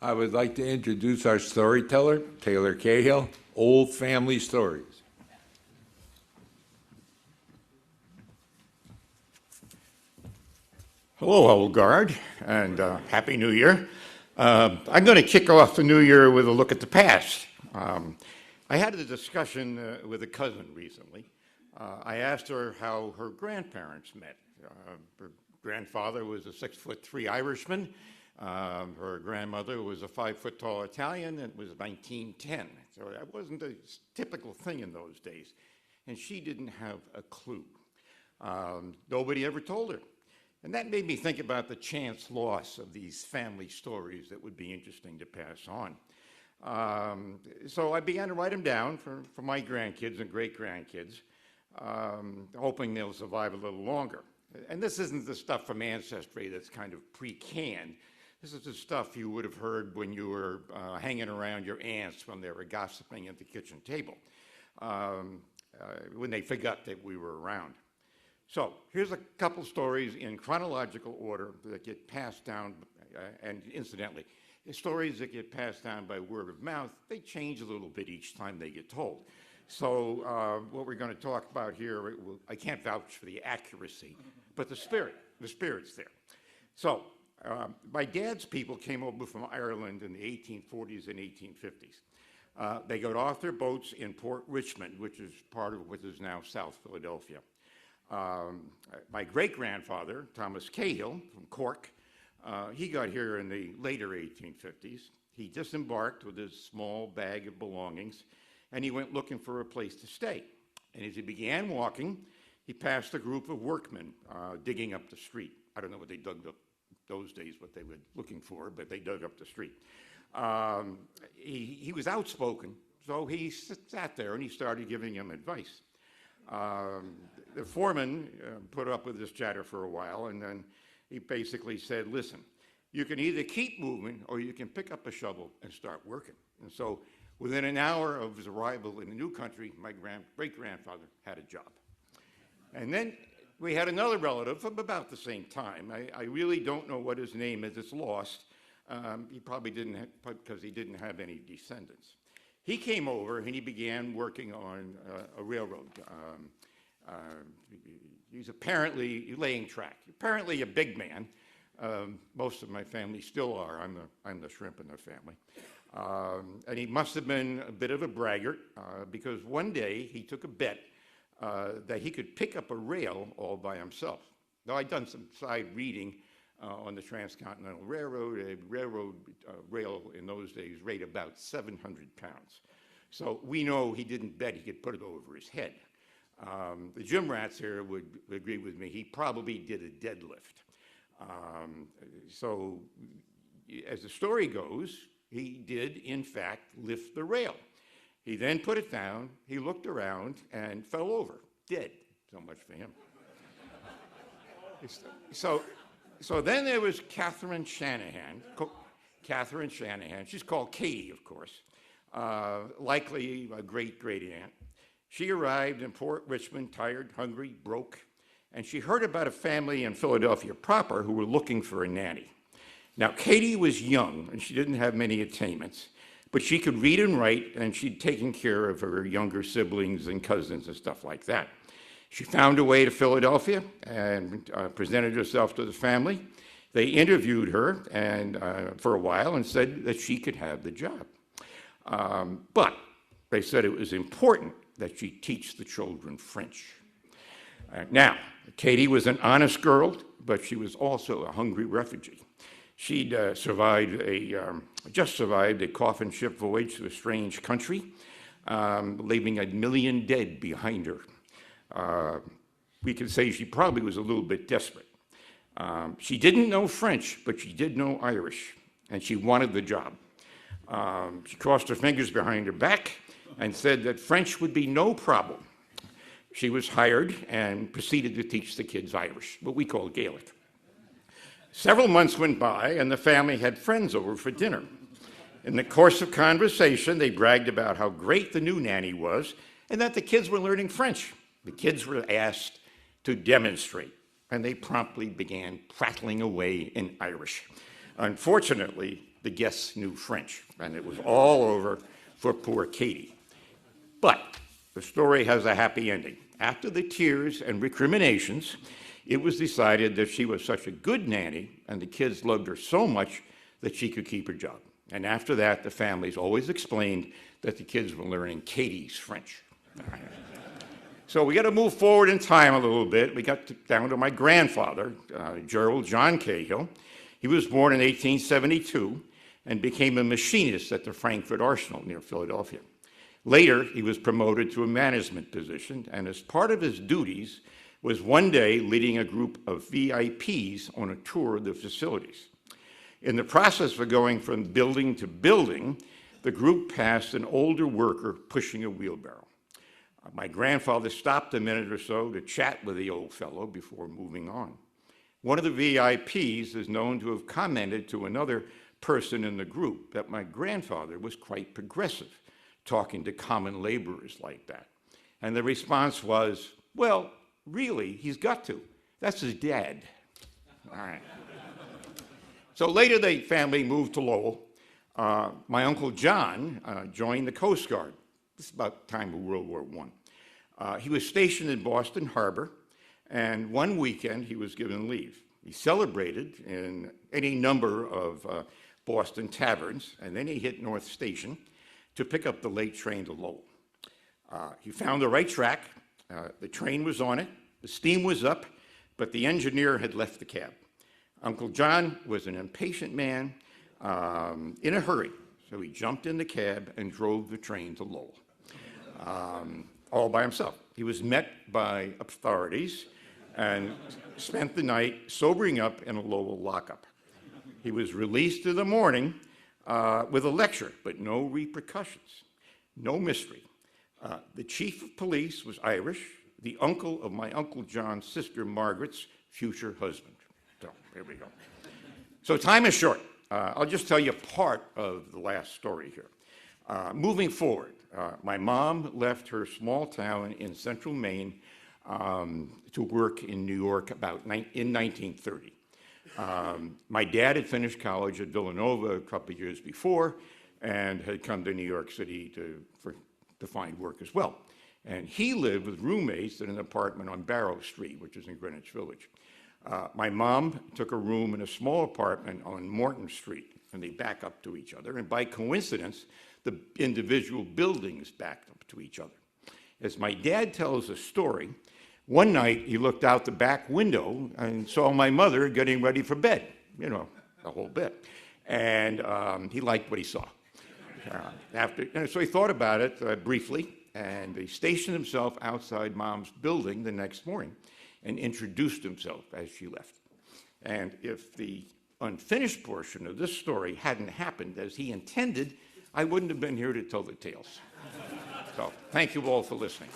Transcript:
I would like to introduce our storyteller, Taylor Cahill, Old Family Stories. Hello, Old Guard, and Happy New Year. I'm going to kick off the new year with a look at the past. I had a discussion with a cousin recently. I asked her how her grandparents met. Her grandfather was a 6'3" Irishman. Her grandmother was a 5-foot-tall Italian, and it was 1910. So that wasn't a typical thing in those days. And she didn't have a clue. Nobody ever told her. And that made me think about the chance loss of these family stories that would be interesting to pass on. So I began to write them down for my grandkids and great-grandkids, hoping they'll survive a little longer. And this isn't the stuff from Ancestry that's kind of pre-canned. This is the stuff you would have heard when you were hanging around your aunts when they were gossiping at the kitchen table, when they forgot that we were around. So here's a couple stories in chronological order that get passed down, and incidentally, the stories that get passed down by word of mouth, they change a little bit each time they get told. So what we're going to talk about here, I can't vouch for the accuracy, but the spirit's there. So my dad's people came over from Ireland in the 1840s and 1850s. They got off their boats in Port Richmond, which is part of what is now South Philadelphia. My great-grandfather, Thomas Cahill from Cork, he got here in the later 1850s. He disembarked with his small bag of belongings, and he went looking for a place to stay. And as he began walking, he passed a group of workmen digging up the street. I don't know what they dug up those days, what they were looking for, but they dug up the street. He was outspoken, so he sat there and he started giving him advice. The foreman put up with this chatter for a while, and then he basically said, listen, you can either keep moving or you can pick up a shovel and start working. And so within an hour of his arrival in the new country, my great-grandfather had a job. And then we had another relative from about the same time. I really don't know what his name is. It's lost. He probably didn't have, because he didn't have any descendants. He came over and he began working on a railroad. He's apparently laying track. Apparently a big man. Most of my family still are. I'm the shrimp in the family. And he must have been a bit of a braggart because one day he took a bet that he could pick up a rail all by himself. Now, I'd done some side reading on the Transcontinental Railroad. A railroad rail in those days weighed about 700 pounds. So we know he didn't bet he could put it over his head. The gym rats here would agree with me. He probably did a deadlift. So as the story goes, he did, in fact, lift the rail. He then put it down, he looked around, and fell over, dead. So much for him. So then there was Catherine Shanahan. Catherine Shanahan. She's called Katie, of course. Likely a great-great-aunt. She arrived in Port Richmond, tired, hungry, broke, and she heard about a family in Philadelphia proper who were looking for a nanny. Now, Katie was young, and she didn't have many attainments, but she could read and write, and she'd taken care of her younger siblings and cousins and stuff like that. She found a way to Philadelphia and presented herself to the family. They interviewed her for a while and said that she could have the job. But they said it was important that she teach the children French. Now, Katie was an honest girl, but she was also a hungry refugee. She'd just survived a coffin ship voyage to a strange country, leaving 1 million dead behind her. We could say she probably was a little bit desperate. She didn't know French, but she did know Irish, and she wanted the job. She crossed her fingers behind her back and said that French would be no problem. She was hired and proceeded to teach the kids Irish, what we call Gaelic. Several months went by, and the family had friends over for dinner. In the course of conversation, they bragged about how great the new nanny was and that the kids were learning French. The kids were asked to demonstrate, and they promptly began prattling away in Irish. Unfortunately, the guests knew French, and it was all over for poor Katie. But the story has a happy ending. After the tears and recriminations, it was decided that she was such a good nanny and the kids loved her so much that she could keep her job. And after that, the families always explained that the kids were learning Katie's French. So we got to move forward in time a little bit. We got down to my grandfather, Gerald John Cahill. He was born in 1872 and became a machinist at the Frankfurt Arsenal near Philadelphia. Later, he was promoted to a management position, and as part of his duties was one day leading a group of VIPs on a tour of the facilities. In the process of going from building to building, the group passed an older worker pushing a wheelbarrow. My grandfather stopped a minute or so to chat with the old fellow before moving on. One of the VIPs is known to have commented to another person in the group that my grandfather was quite progressive, talking to common laborers like that. And the response was, well, really, he's got to. That's his dad. All right. So later the family moved to Lowell. My Uncle John joined the Coast Guard. This is about the time of World War I. He was stationed in Boston Harbor, and one weekend he was given leave. He celebrated in any number of Boston taverns, and then he hit North Station to pick up the late train to Lowell. He found the right track. The train was on it. The steam was up, but the engineer had left the cab. Uncle John was an impatient man in a hurry, so he jumped in the cab and drove the train to Lowell, all by himself. He was met by authorities and spent the night sobering up in a Lowell lockup. He was released in the morning with a lecture, but no repercussions, no mystery. The chief of police was Irish, the uncle of my Uncle John's sister Margaret's future husband. So here we go. So time is short. I'll just tell you part of the last story here. Moving forward, my mom left her small town in central Maine to work in New York in 1930. My dad had finished college at Villanova a couple of years before and had come to New York City to find work as well. And he lived with roommates in an apartment on Barrow Street, which is in Greenwich Village. My mom took a room in a small apartment on Morton Street, and they back up to each other. And by coincidence, the individual buildings backed up to each other. As my dad tells the story, one night he looked out the back window and saw my mother getting ready for bed, you know, the whole bit. And he liked what he saw. So he thought about it briefly, and he stationed himself outside Mom's building the next morning and introduced himself as she left. And if the unfinished portion of this story hadn't happened as he intended, I wouldn't have been here to tell the tales. So thank you all for listening.